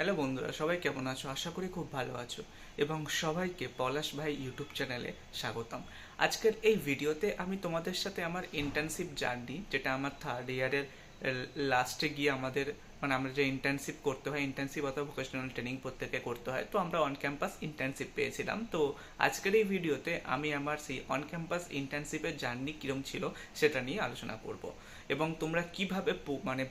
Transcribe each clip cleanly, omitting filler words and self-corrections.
Hello বন্ধুরা, সবাই কেমন আছো? আশা করি খুব ভালো আছো এবং সবাইকে পলাশ ভাই ইউটিউব চ্যানেলে স্বাগতম। আজকের এই ভিডিওতে আমি তোমাদের সাথে আমার ইন্টার্নশিপ জার্নি, যেটা আমার থার্ড ইয়ারের লাস্টে গিয়ে আমাদের আমরা যে ইন্টার্নশিপ করতে হয়, ইন্টার্নশিপ অথবা ভোকেশনাল ট্রেনিং প্রত্যেকে করতে হয়, তো আমরা অন ক্যাম্পাস ইন্টার্নশিপ পেয়েছিলাম। তো আজকের এই ভিডিওতে আমি আমার সেই অন ক্যাম্পাস ইন্টার্নশিপের জার্নি কীরকম ছিল সেটা নিয়ে আলোচনা করব এবং তোমরা কিভাবে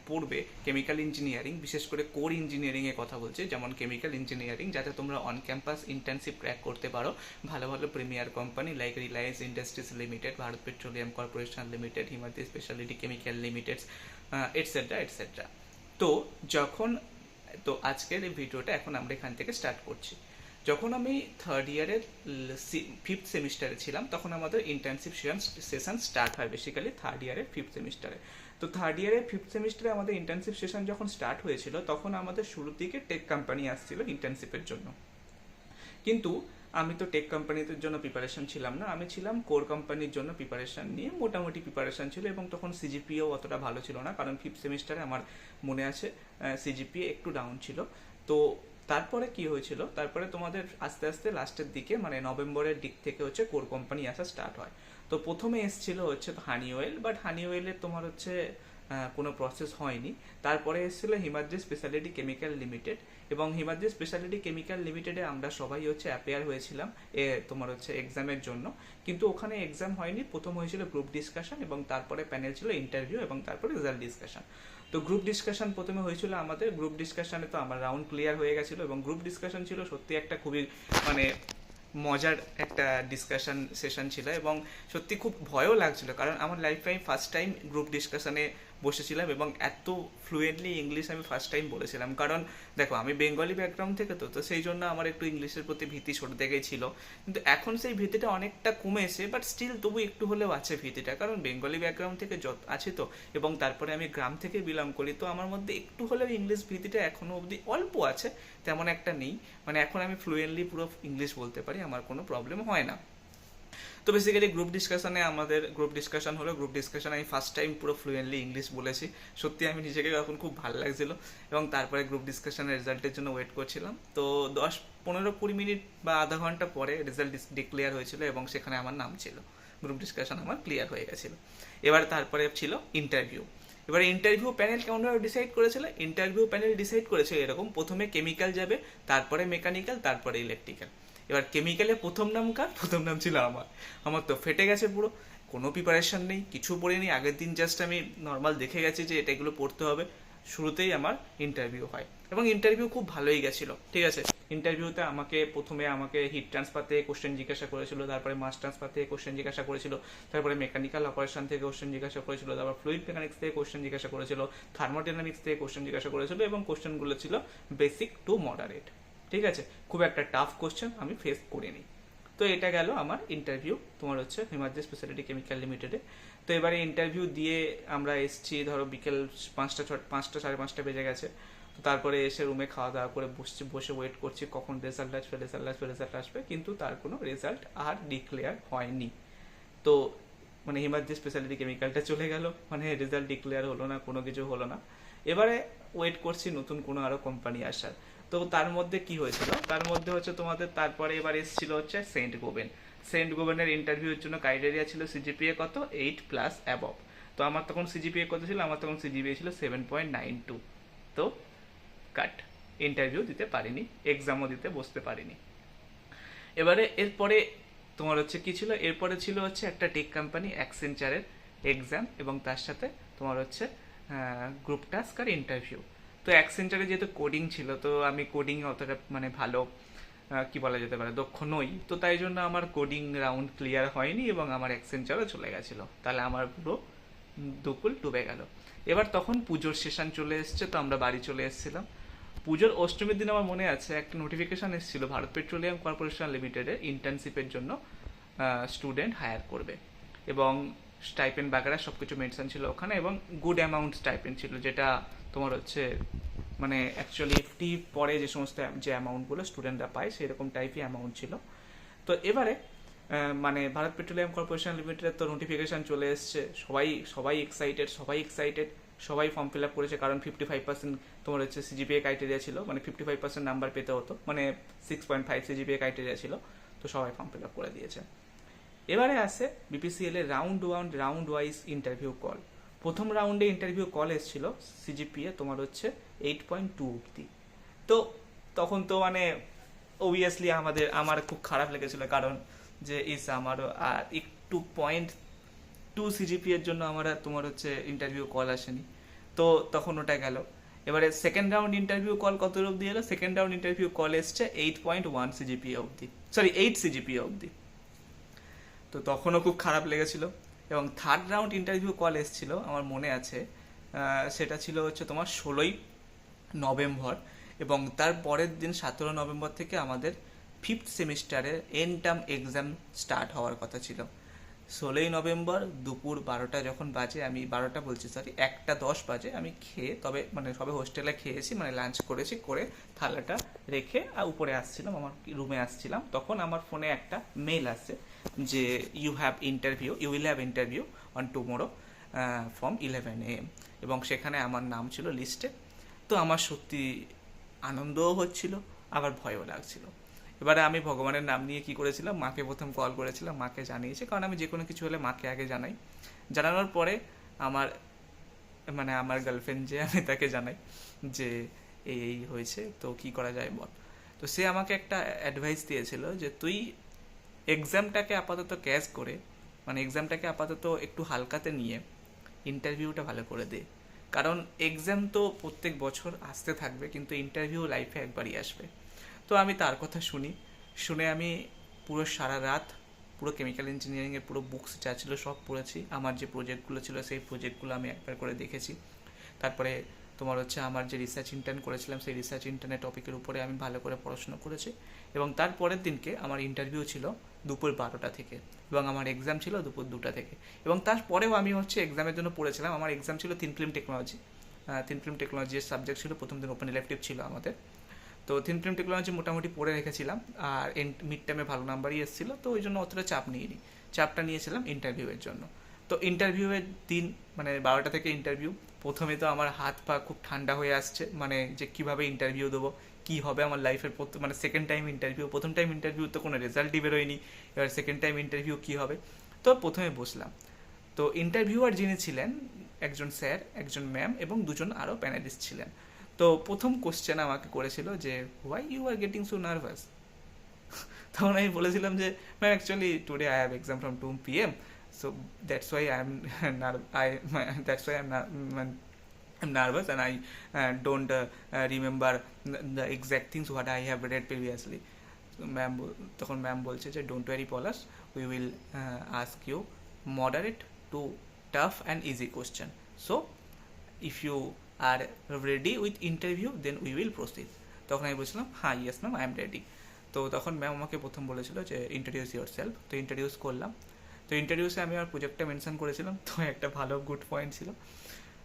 পড়বে কেমিক্যাল ইঞ্জিনিয়ারিং, বিশেষ করে কোর ইঞ্জিনিয়ারিংয়ের কথা বলছি, যেমন কেমিক্যাল ইঞ্জিনিয়ারিং, যাতে তোমরা অন ক্যাম্পাস ইন্টার্নশিপ ক্র্যাক করতে পারো ভালো ভালো premier company like Reliance industries limited, Bharat petroleum corporation limited, Himadri speciality chemical limited, etcetera etcetera. তো যখন তো আজকের এই ভিডিওটা এখন আমরা এখান থেকে স্টার্ট করছি। যখন আমি থার্ড ইয়ারের ফিফথ সেমিস্টারে ছিলাম, তখন আমাদের ইন্টার্নশিপ সেশন স্টার্ট হয় বেসিক্যালি থার্ড ইয়ারের ফিফথ সেমিস্টারে। তো থার্ড ইয়ারের ফিফথ সেমিস্টারে আমাদের ইন্টার্নশিপ সেশন যখন স্টার্ট হয়েছিল, তখন আমাদের শুরুর দিকে টেক কোম্পানি আসছিল ইন্টার্নশিপের জন্য। কিন্তু আমি তো টেক কোম্পানিদের জন্য প্রিপারেশন ছিলাম না, আমি ছিলাম কোর কোম্পানির জন্য প্রিপারেশন নিয়ে। মোটামুটি প্রিপারেশন ছিল এবং তখন সিজিপিএও অতটা ভালো ছিল না, কারণ ফিফথ সেমিস্টারে আমার মনে আছে সিজিপিএ একটু ডাউন ছিল। তো তারপরে কি হয়েছিল, তারপরে তোমাদের আস্তে আস্তে লাস্টের দিকে নভেম্বরের দিক থেকে কোর কোম্পানি আসা স্টার্ট হয়। তো প্রথমে এসেছিল হানিওয়েল, বাট হানিওয়েলের তোমার কোনো প্রসেস হয়নি। তারপরে এসেছিল হিমাদ্রি স্পেশালিটি কেমিক্যাল লিমিটেড, এবং হিমাদ্রি স্পেশালিটি কেমিক্যাল লিমিটেডে আমরা সবাই অ্যাপেয়ার হয়েছিলাম তোমার এক্সামের জন্য। কিন্তু ওখানে এক্সাম হয়নি, প্রথম হয়েছিল গ্রুপ ডিসকাশন এবং তারপরে প্যানেল ছিল ইন্টারভিউ এবং তারপরে রেজাল্ট ডিসকাশন। তো গ্রুপ ডিসকাশন প্রথমে হয়েছিল আমাদের। গ্রুপ ডিসকাশনে তো আমার রাউন্ড ক্লিয়ার হয়ে গেছিল এবং গ্রুপ ডিসকাশন ছিল সত্যি একটা খুবই মানে মজার একটা ডিসকাশন সেশন ছিল এবং সত্যি খুব ভয়ও লাগছিল, কারণ আমার লাইফে আমি ফার্স্ট টাইম গ্রুপ ডিসকাশনে বসেছিলাম এবং এত ফ্লুয়েন্টলি ইংলিশ আমি ফার্স্ট টাইম বলেছিলাম। কারণ দেখো, আমি বেঙ্গলি ব্যাকগ্রাউন্ড থেকে, তো সেই জন্য আমার একটু ইংলিশের প্রতি ভীতি ছোট থেকেই ছিল। কিন্তু এখন সেই ভীতিটা অনেকটা কমেছে, বাট স্টিল তবু একটু হলেও আছে ভীতিটা, কারণ বেঙ্গলি ব্যাকগ্রাউন্ড থেকে আছে তো, এবং তারপরে আমি গ্রাম থেকে বিলং করি, তো আমার মধ্যে একটু হলেও ইংলিশ ভীতিটা এখনো অবধি অল্প আছে, তেমন একটা নেই। এখন আমি ফ্লুয়েন্টলি পুরো ইংলিশ বলতে পারি, আমার কোনো প্রবলেম হয় না। তো বেসিক্যালি গ্রুপ ডিসকাশনে আমাদের গ্রুপ ডিসকাশন হলো, গ্রুপ ডিসকাশনে আমি ফার্স্ট টাইম পুরো ফ্লুয়েন্টলি ইংলিশ বলেছি। সত্যি আমি নিজেকে এখন খুব ভালো লাগছিল। এবং তারপরে গ্রুপ ডিসকাশনের রেজাল্টের জন্য ওয়েট করছিলাম। তো 10-15-20 মিনিট বা আধা ঘন্টা পরে রেজাল্ট ডিক্লেয়ার হয়েছিল এবং সেখানে আমার নাম ছিল। গ্রুপ ডিসকাশন আমার ক্লিয়ার হয়ে গেছিলো। এবার তারপরে ছিল ইন্টারভিউ। এবারে ইন্টারভিউ প্যানেল কেমনভাবে ডিসাইড করেছিল? ইন্টারভিউ প্যানেল ডিসাইড করেছিল এরকম: প্রথমে কেমিক্যাল যাবে, তারপরে মেকানিক্যাল, তারপরে ইলেকট্রিক্যাল। এবার কেমিক্যালে প্রথম নাম কার? প্রথম নাম ছিল আমার। আমার তো ফেটে গেছে পুরো, কোনো প্রিপারেশন নেই, কিছু পড়িনি। আগের দিন জাস্ট আমি নর্মাল দেখে গেছি যে এটা এগুলো পড়তে হবে। শুরুতেই আমার ইন্টারভিউ হয় এবং ইন্টারভিউ খুব ভালোই গেছিলো, ঠিক আছে। ইন্টারভিউতে প্রথমে আমাকে হিট ট্রান্সফার থেকে কোশ্চেন জিজ্ঞাসা করেছিল, তারপরে মাস ট্রান্সফার থেকে কোশ্চেন জিজ্ঞাসা করেছিল, তারপরে মেকানিক্যাল অপারেশন থেকে কোশ্চেন জিজ্ঞাসা করেছিল, তারপর ফ্লুইড মেকানিক্স থেকে কোশ্চেন জিজ্ঞাসা করেছিল, থার্মোডাইনামিক্স থেকে কোশ্চেন জিজ্ঞাসা করেছিল, এবং কোশ্চেনগুলো ছিল বেসিক টু মডারেট, ঠিক আছে। খুব একটা টাফ কোশ্চেন আমি ফেস করিনি। তো এটা গেল আমার ইন্টারভিউ তোমার হিমাদ্রি স্পেশালিটি কেমিক্যাল লিমিটেডে। তো এবারে ইন্টারভিউ দিয়ে আমরা এসছি, ধরো বিকেল 5টা 5টা 5:30 বেজে গেছে। তো তারপরে এসে রুমে খাওয়া দাওয়া করে বসে ওয়েট করছি কখন রেজাল্ট আসবে, কিন্তু তার কোনো রেজাল্ট আর ডিক্লেয়ার হয়নি। তো হিমাদ্রি স্পেশালিটি কেমিক্যালটা চলে গেল, রেজাল্ট ডিক্লেয়ার হলো না, কোনো কিছু হলো না। এবারে ওয়েট করছি নতুন কোনো আরো কোম্পানি আসার। তো তার মধ্যে কি হয়েছিল, তার মধ্যে তোমাদের তারপরে এবার এসেছিল সেন্ট গোভেনের ইন্টারভিউর জন্য ক্রাইটেরিয়া ছিল সিজিপিএ কত, 8+ অ্যাবভ। তো আমার তখন সিজিপিএ কত ছিল? আমার তখন সিজিপিএ ছিল 7.92। তো কাট, ইন্টারভিউ দিতে পারিনি, এক্সামও দিতে বসতে পারিনি। এবারে এরপরে তোমার কি ছিল, এরপরে ছিল একটা টেক কোম্পানি অ্যাক্সেঞ্চারের এক্সাম, এবং তার সাথে তোমার গ্রুপ টাস্ক আর ইন্টারভিউ। তো অ্যাক্সেঞ্চারে যেহেতু কোডিং ছিল, তো আমি কোডিং অতটা ভালো কি বলা যেতে পারে দক্ষ নই, তো তাই জন্য আমার কোডিং রাউন্ড ক্লিয়ার হয়নি এবং আমার অ্যাক্সেঞ্চারও চলে গেছিল। তাহলে আমার পুরো দুকুল ডুবে গেল। এবার তখন পুজোর সেশন চলে এসছে, তো আমরা বাড়ি চলে এসেছিলাম। পুজোর অষ্টমীর দিন আমার মনে আছে একটা নোটিফিকেশন এসেছিল ভারত পেট্রোলিয়াম কর্পোরেশন লিমিটেডের ইন্টার্নশিপের জন্য স্টুডেন্ট হায়ার করবে, এবং স্টাইপেন্ড বাগেরা সব কিছু মেনশন ছিল ওখানে, এবং গুড অ্যামাউন্ট স্টাইপেন্ড ছিল, যেটা তোমার অ্যাকচুয়ালি এফটি পরে যে সমস্ত যে অ্যামাউন্টগুলো স্টুডেন্টরা পায় সেরকম টাইপই অ্যামাউন্ট ছিল। তো এবারে ভারত পেট্রোলিয়াম কর্পোরেশন লিমিটেডের তো নোটিফিকেশন চলে এসছে, সবাই এক্সাইটেড, সবাই ফর্ম ফিল আপ করেছে, কারণ 55% তোমার হচ্ছে সিজিপিএ ক্রাইটেরিয়া ছিল, মানে 55% নাম্বার পেতে হতো, মানে 6.5 সিজিপিএ ক্রাইটেরিয়া ছিল। তো সবাই ফর্ম ফিল আপ করে দিয়েছে। এবারে আসে বিপিসিএল এর রাউন্ড ওয়াইজ ইন্টারভিউ কল। প্রথম রাউন্ডে ইন্টারভিউ কল এসেছিল সিজিপিএ তোমার হচ্ছে 8.2 অব্দি। তো তখন তো মানে অবভিয়াসলি আমার খুব খারাপ লেগেছিল, কারণ যে আমারও আর একটু 0.2 সিজিপি এর জন্য আমার তোমার হচ্ছে ইন্টারভিউ কল আসেনি। তো তখন ওটা গেল। এবারে সেকেন্ড রাউন্ড ইন্টারভিউ কল কত অবধি এলো? সেকেন্ড রাউন্ড ইন্টারভিউ কল এসছে 8.1 সিজিপিএ অবধি, সরি 8 সিজিপিএ অবধি। তো তখনও খুব খারাপ লেগেছিল। এবং থার্ড রাউন্ড ইন্টারভিউ কল এসেছিল, আমার মনে আছে, সেটা ছিল হচ্ছে তোমার 16ই নভেম্বর, এবং তার পরের দিন 17 নভেম্বর থেকে আমাদের ফিফথ সেমিস্টারের এন্ড টার্ম এক্সাম স্টার্ট হওয়ার কথা ছিল। 16ই নভেম্বর দুপুর 12টা যখন বাজে, আমি 12টা বলছি সরি 1:10 বাজে, আমি খেয়ে, তবে মানে সবে হোস্টেলে খেয়েছি, মানে লাঞ্চ করেছি, করে থালাটা রেখে উপরে আসছিলাম, আমার রুমে আসছিলাম, তখন আমার ফোনে একটা মেল আসছে যে you will have interview on tomorrow from 11 AM, এবং সেখানে আমার নাম ছিল লিস্টে। তো আমার সত্যি আনন্দও হচ্ছিল, আবার ভয়ও লাগছিল। এবারে আমি ভগবানের নাম নিয়ে কি করেছিলাম, মাকে প্রথম কল করেছিলাম, মাকে জানিয়েছি, কারণ আমি যে কোনো কিছু হলে মাকে আগে জানাই। জানানোর পরে আমার গার্লফ্রেন্ড যে, আমি তাকে জানাই যে এই হয়েছে, তো কি করা যায় বল। তো সে আমাকে একটা অ্যাডভাইস দিয়েছিল যে তুই এক্সামটাকে আপাতত ক্যাশ করে, মানে এক্সামটাকে আপাতত একটু হালকাতে নিয়ে ইন্টারভিউটা ভালো করে দে, কারণ এক্সাম তো প্রত্যেক বছর আসতে থাকবে, কিন্তু ইন্টারভিউ লাইফে একবারই আসবে। তো আমি তার কথা শুনে আমি পুরো সারা রাত পুরো কেমিক্যাল ইঞ্জিনিয়ারিংয়ের পুরো বুকস যা ছিল সব পড়েছি। আমার যে প্রজেক্টগুলো ছিল সেই প্রজেক্টগুলো আমি একবার করে দেখেছি। তারপরে তোমার হচ্ছে আমার যে রিসার্চ ইন্টার্ন করেছিলাম সেই রিসার্চ ইন্টার্নের টপিকের উপরে আমি ভালো করে পড়াশোনা করেছি। এবং তার পরের দিনকে আমার ইন্টারভিউ ছিল দুপুর 12টা থেকে, এবং আমার এক্সাম ছিল দুপুর 2টা থেকে। এবং তারপরেও আমি হচ্ছে এক্সামের জন্য পড়েছিলাম। আমার এক্সাম ছিল থিন ফিল্ম টেকনোলজির সাবজেক্ট ছিল, প্রথম দিন ওপেন ইলেকটিভ ছিল আমাদের। তো থিন ফিল্ম টেকনোলজি মোটামুটি পড়ে রেখেছিলাম, আর মিড টাইমে ভালো নাম্বারই এসেছিলো, তো ওই জন্য অতটা চাপ নিইনি। চাপটা নিয়েছিলাম ইন্টারভিউয়ের জন্য। তো ইন্টারভিউয়ের দিন, মানে 12টা থেকে ইন্টারভিউ। প্রথমে তো আমার হাত পা খুব ঠান্ডা হয়ে আসছে, মানে যে কীভাবে ইন্টারভিউ দেবো, কী হবে আমার লাইফের, মানে সেকেন্ড টাইম ইন্টারভিউ। প্রথম টাইম ইন্টারভিউ তো কোনো রেজাল্টই বেরোয়নি, এবার সেকেন্ড টাইম ইন্টারভিউ কী হবে। তো প্রথমে বসলাম। তো ইন্টারভিউয়ার যিনি ছিলেন, একজন স্যার, একজন ম্যাম, এবং দুজন আরও প্যানেলিস্ট ছিলেন। তো প্রথম কোশ্চেন আমাকে করেছিল যে why you are getting so nervous. তখন আমি বলেছিলাম যে ma'am actually today I have exam from 2 PM, so that's why I'm nervous, and I don't remember the exact things what I have read previously. তখন ম্যাম বলছে যে don't worry Palash, we will ask you moderate to tough and easy question, so if you are ready with interview then we will proceed. তখন আমি বলছিলাম হ্যাঁ yes ma'am I am ready. তো তখন ম্যাম আমাকে প্রথম বলেছিল যে ইন্ট্রোডিউস ইউর সেলফ। তো ইন্ট্রোডিউস করলাম। তো ইন্ট্রোডিউসে আমি আমার প্রজেক্টটা মেনশন করেছিলাম, তো একটা ভালো গুড পয়েন্ট ছিল।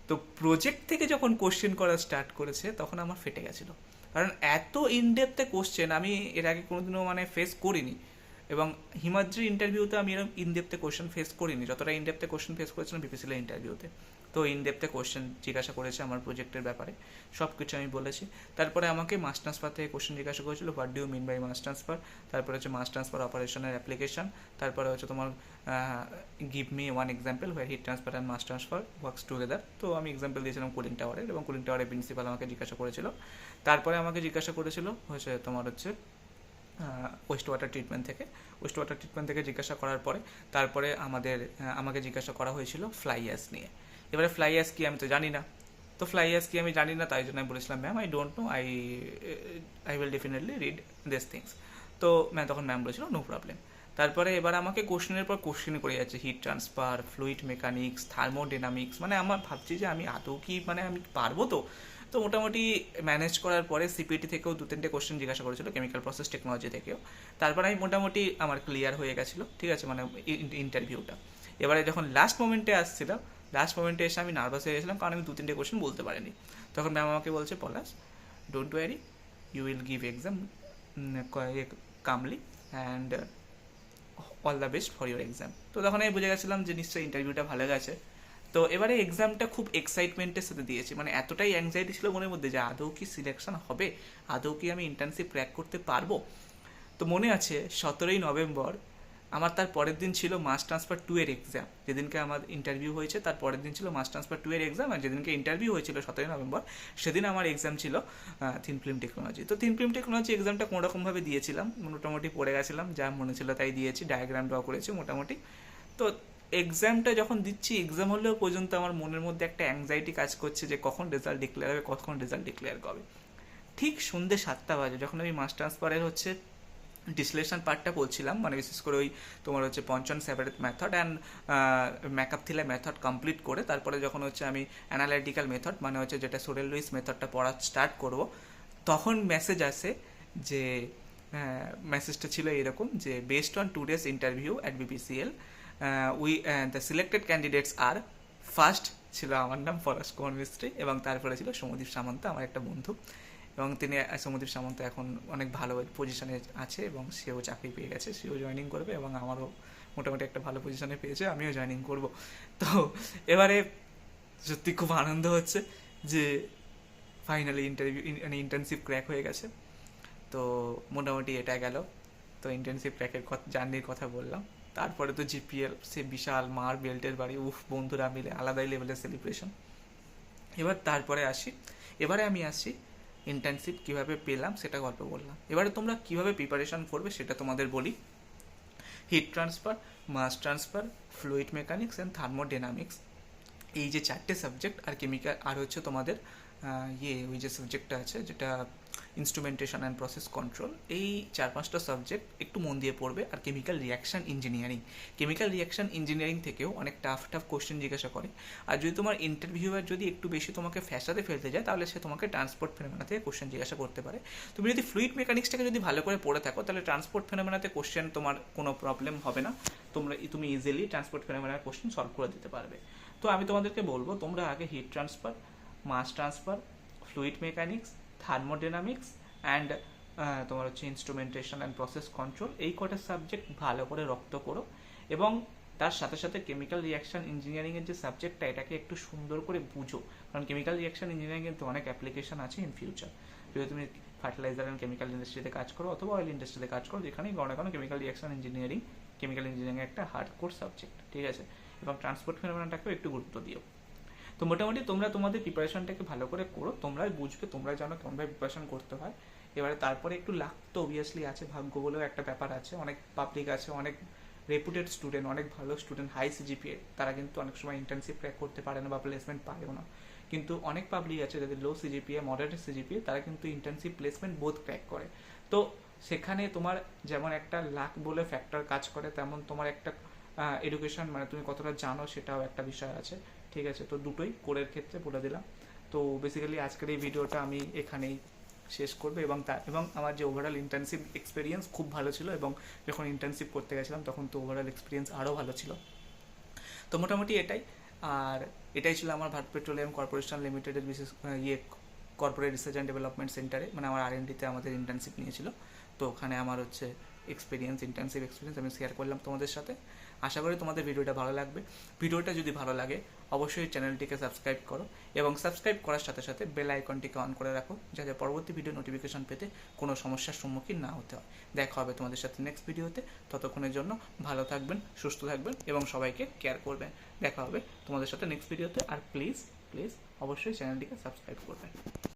তো প্রজেক্ট থেকে যখন কোশ্চেন করা স্টার্ট করেছে তখন আমার ফেটে গেছিলো, কারণ এত ইনডেপথে কোশ্চেন আমি এর আগে কোনোদিনও মানে ফেস করিনি। এবং হিমাদ্রি ইন্টারভিউতে আমি এরকম ইনডেপথে কোশ্চেন ফেস করিনি, যতটা ইনডেপথে কোশ্চেন ফেস করেছিলাম বিপিসিএল ইন্টারভিউতে। তো ইনডেপথে কোশ্চেন জিজ্ঞাসা করেছে আমার প্রজেক্টের ব্যাপারে, সব কিছু আমি বলেছি। তারপরে আমাকে মাস ট্রান্সফার থেকে কোশ্চেন জিজ্ঞাসা করেছিল, what do you mean by mass transfer. তারপরে হচ্ছে মাস ট্রান্সফার অপারেশনের অ্যাপ্লিকেশন। তারপরে হচ্ছে তোমার give me one example where heat transfer and mass transfer works together. তো আমি এক্সাম্পল দিয়েছিলাম কুলিং টাওয়ারের, এবং কুলিং টাওয়ারের প্রিন্সিপাল আমাকে জিজ্ঞাসা করেছিল। তারপরে আমাকে জিজ্ঞাসা করেছিল হচ্ছে তোমার হচ্ছে ওয়েস্ট ওয়াটার ট্রিটমেন্ট থেকে জিজ্ঞাসা করার পরে তারপরে আমাকে জিজ্ঞাসা করা হয়েছিল ফ্লাই অ্যাশ নিয়ে। এবারে ফ্লাই অ্যাশ কি আমি তো জানি না, তাই জন্য আমি বলেছিলাম ma'am I don't know, I will definitely read this things. তো তখন ম্যাম বলেছিল নো প্রবলেম। তারপরে এবার আমাকে কোশ্চেনের পর কোশ্চেন করে যাচ্ছে, heat transfer, fluid mechanics, thermodynamics. মানে আমার ভাবছি যে আমি আদৌ কি মানে আমি পারবো তো। তো মোটামুটি ম্যানেজ করার পরে সিপিটি থেকেও 2-3টে কোশ্চেন জিজ্ঞাসা করেছিল, কেমিক্যাল প্রসেস টেকনোলজি থেকেও। তারপর আমি মোটামুটি আমার ক্লিয়ার হয়ে গেছিলো, ঠিক আছে, মানে ইন্টারভিউটা। এবারে যখন লাস্ট মোমেন্টে এসে আমি নার্ভাস হয়ে গেছিলাম, কারণ আমি 2-3টে কোশ্চেন বলতে পারিনি। তখন ম্যাম আমাকে বলছে Palash don't worry, you will give exam calmly and all the best for your exam. তো তখন আমি বুঝে গেছিলাম যে নিশ্চয়ই ইন্টারভিউটা ভালো গেছে। তো এবারে এক্সামটা খুব এক্সাইটমেন্টের সাথে দিয়েছি, মানে এতটাই অ্যাংজাইটি ছিল মনের মধ্যে যে আদৌ কি সিলেকশন হবে, আদৌ কি আমি ইন্টার্নশিপ ক্র্যাক করতে পারবো। তো মনে আছে 17ই নভেম্বর আমার তার পরের দিন ছিল মাস ট্রান্সফার 2 এর এক্সাম, যেদিনকে আমার ইন্টারভিউ হয়েছে তার পরের দিন ছিল মাস ট্রান্সফার 2 এর এক্সাম, আর যেদিনকে ইন্টারভিউ হয়েছিল 17ই নভেম্বর সেদিন আমার এক্সাম ছিল থিন ফিল্ম টেকনোলজি। তো থিন ফিল্ম টেকনোলজি এক্সামটা কোনোরকমভাবে দিয়েছিলাম, মোটামুটি পড়ে গেছিলাম, যা মনে ছিল তাই দিয়েছি, ডায়াগ্রাম ড্র করেছি মোটামুটি। তো এক্সামটা যখন দিচ্ছি, এক্সাম হলেও পর্যন্ত আমার মনের মধ্যে একটা অ্যাংজাইটি কাজ করছে যে কখন রেজাল্ট ডিক্লেয়ার হবে, কখন রেজাল্ট ডিক্লেয়ার হবে। ঠিক সন্ধ্যে 7টা বাজে যখন আমি মাস ট্রান্সফারের ডিসলেশন পার্টটা বলছিলাম, মানে বিশেষ করে ওই তোমার Ponchon Savarit method and McCabe Thiele method complete করে তারপরে যখন আমি অ্যানালাইটিক্যাল মেথড মানে যেটা সোরেল লুইস মেথডটা পড়া স্টার্ট করব, তখন মেসেজ আসে যে মেসেজটা ছিল এরকম যে based on today's interview at BPCL we the selected candidates are, first ছিল আমার নাম পলাশ কুমার মিস্ত্রি এবং তারপরে ছিল সৌম্যদীপ সামন্ত, আমার একটা বন্ধু, এবং তিনি সৌম্যদীপ সামন্ত এখন অনেক ভালো পজিশনে আছে এবং সেও চাকরি পেয়ে গেছে, সেও জয়েনিং করবে এবং আমারও মোটামুটি একটা ভালো পজিশনে পেয়েছে, আমিও জয়েনিং করব। তো এবারে সত্যি খুব আনন্দ হচ্ছে যে ফাইনালি ইন্টার্নশিপ ক্র্যাক হয়ে গেছে। তো মোটামুটি এটা গেল, তো ইন্টার্নশিপ ক্র্যাকের জার্নির কথা বললাম। তারপরে তো জিপিএল, সে বিশাল মার বেল্টের বাড়ি, বন্ধুরা মিলে আলাদাই লেভেলের সেলিব্রেশন। এবার তারপরে এবারে আমি আসি ইন্টার্নশিপ কীভাবে পেলাম সেটা গল্প বললাম। এবারে তোমরা কীভাবে প্রিপারেশন করবে সেটা তোমাদের বলি। Heat transfer, mass transfer, fluid mechanics and thermodynamics, এই যে 4টে সাবজেক্ট, আর কেমিক্যাল, আর তোমাদের ওই যে সাবজেক্টটা আছে যেটা ইনস্ট্রুমেন্টেশন অ্যান্ড প্রসেস কন্ট্রোল, এই 4-5টা সাবজেক্ট একটু মন দিয়ে পড়বে। আর কেমিক্যাল রিয়াকশান ইঞ্জিনিয়ারিং থেকেও অনেক টাফ কোশ্চেন জিজ্ঞাসা করে। আর যদি তোমার ইন্টারভিউয়ার যদি একটু বেশি তোমাকে ফ্যাসাতে ফেলতে যায় তাহলে সে তোমাকে ট্রান্সপোর্ট ফেনোমেনা থেকে কোশ্চেন জিজ্ঞাসা করতে পারে। তুমি যদি ফ্লুইড মেকানিক্সটাকে যদি ভালো করে পড়ে থাকো তাহলে ট্রান্সপোর্ট ফেনোমেনাতে কোশ্চেন তোমার কোনো প্রবলেম হবে না, তুমি ইজিলি ট্রান্সপোর্ট ফেনোমেনার কোশ্চেন সলভ করে দিতে পারবে। তো আমি তোমাদেরকে বলবো তোমরা আগে heat transfer, mass transfer, fluid mechanics, thermodynamics and তোমার ইনস্ট্রুমেন্টেশন অ্যান্ড প্রসেস কন্ট্রোল, এই কটা সাবজেক্ট ভালো করে রপ্ত করো এবং তার সাথে সাথে কেমিক্যাল রিয়াকশান ইঞ্জিনিয়ারিংয়ের যে সাবজেক্টটা এটাকে একটু সুন্দর করে বুঝো, কারণ কেমিক্যাল রিয়াকশান ইঞ্জিনিয়ারিং কিন্তু অনেক অ্যাপ্লিকেশন আছে ইন ফিউচার। যদি তুমি ফার্টিলাইজার অ্যান্ড কেমিক্যাল ইন্ডাস্ট্রিতে কাজ করো অথবা অয়েল ইন্ডাস্ট্রিতে কাজ করো, যেখানেই কোনো না কোনো কেমিক্যাল ইঞ্জিনিয়ারিং একটা হার্ড কোর সাবজেক্ট, ঠিক আছে। এবং ট্রান্সপোর্ট ফেনোমেনাটাকেও একটু গুরুত্ব দিও। তো মোটামুটি তোমরা তোমাদের প্রিপারেশনটাকে ভালো করে করো, তোমরাই বুঝবে, তোমরা জানো কেমনভাবে প্রিপারেশন করতে হয়। এবারে তারপরে একটু লাক তো অবভিয়াসলি আছে, ভাগ্য বলেও একটা ব্যাপার আছে। অনেক পাবলিক আছে, অনেক রেপুটেড স্টুডেন্ট, অনেক ভালো স্টুডেন্ট, হাই সিজিপিএ, তারা কিন্তু অনেক সময় ইন্টার্নশিপ ক্র্যাক করতে পারে না বা প্লেসমেন্ট পারেও না। কিন্তু অনেক পাবলিক আছে যাদের লো সিজিপিএ, মডারেট সিজিপিএ, তারা কিন্তু ইন্টার্নশিপ প্লেসমেন্ট বোথ ক্র্যাক করে। তো সেখানে তোমার যেমন একটা লাক বলে ফ্যাক্টর কাজ করে, তেমন তোমার একটা এডুকেশন মানে তুমি কতটা জানো সেটাও একটা বিষয় আছে, ঠিক আছে। তো দুটোই কোরের ক্ষেত্রে বলে দিলাম। তো বেসিক্যালি আজকের এই ভিডিওটা আমি এখানেই শেষ করবো এবং আমার যে ওভারঅল ইন্টার্নশিপ এক্সপিরিয়েন্স খুব ভালো ছিল, এবং যখন ইন্টার্নশিপ করতে গেছিলাম তখন তো ওভারঅল এক্সপিরিয়েন্স আরও ভালো ছিল। তো মোটামুটি এটাই, আর এটাই ছিল আমার ভারত পেট্রোলিয়াম কর্পোরেশন লিমিটেডের বিশেষ কর্পোরেট রিসার্চ অ্যান্ড ডেভেলপমেন্ট সেন্টারে, মানে আমার R&Dতে আমাদের ইন্টার্নশিপ নিয়েছিল। তো ওখানে আমার ইন্টার্নশিপ এক্সপিরিয়েন্স আমি শেয়ার করলাম তোমাদের সাথে। আশা করি তোমাদের ভিডিওটা ভালো লাগবে। ভিডিওটা যদি ভালো লাগে অবশ্যই চ্যানেলটিকে সাবস্ক্রাইব করো এবং সাবস্ক্রাইব করার সাথে সাথে বেল আইকনটিকে অন করে রাখো, যাতে পরবর্তী ভিডিও নোটিফিকেশন পেতে কোনো সমস্যার সম্মুখীন না হতে হয়। দেখা হবে তোমাদের সাথে নেক্সট ভিডিওতে। ততক্ষণের জন্য ভালো থাকবেন, সুস্থ থাকবেন এবং সবাইকে কেয়ার করবেন। দেখা হবে তোমাদের সাথে নেক্সট ভিডিওতে। আর প্লিজ অবশ্যই চ্যানেলটিকে সাবস্ক্রাইব করবেন।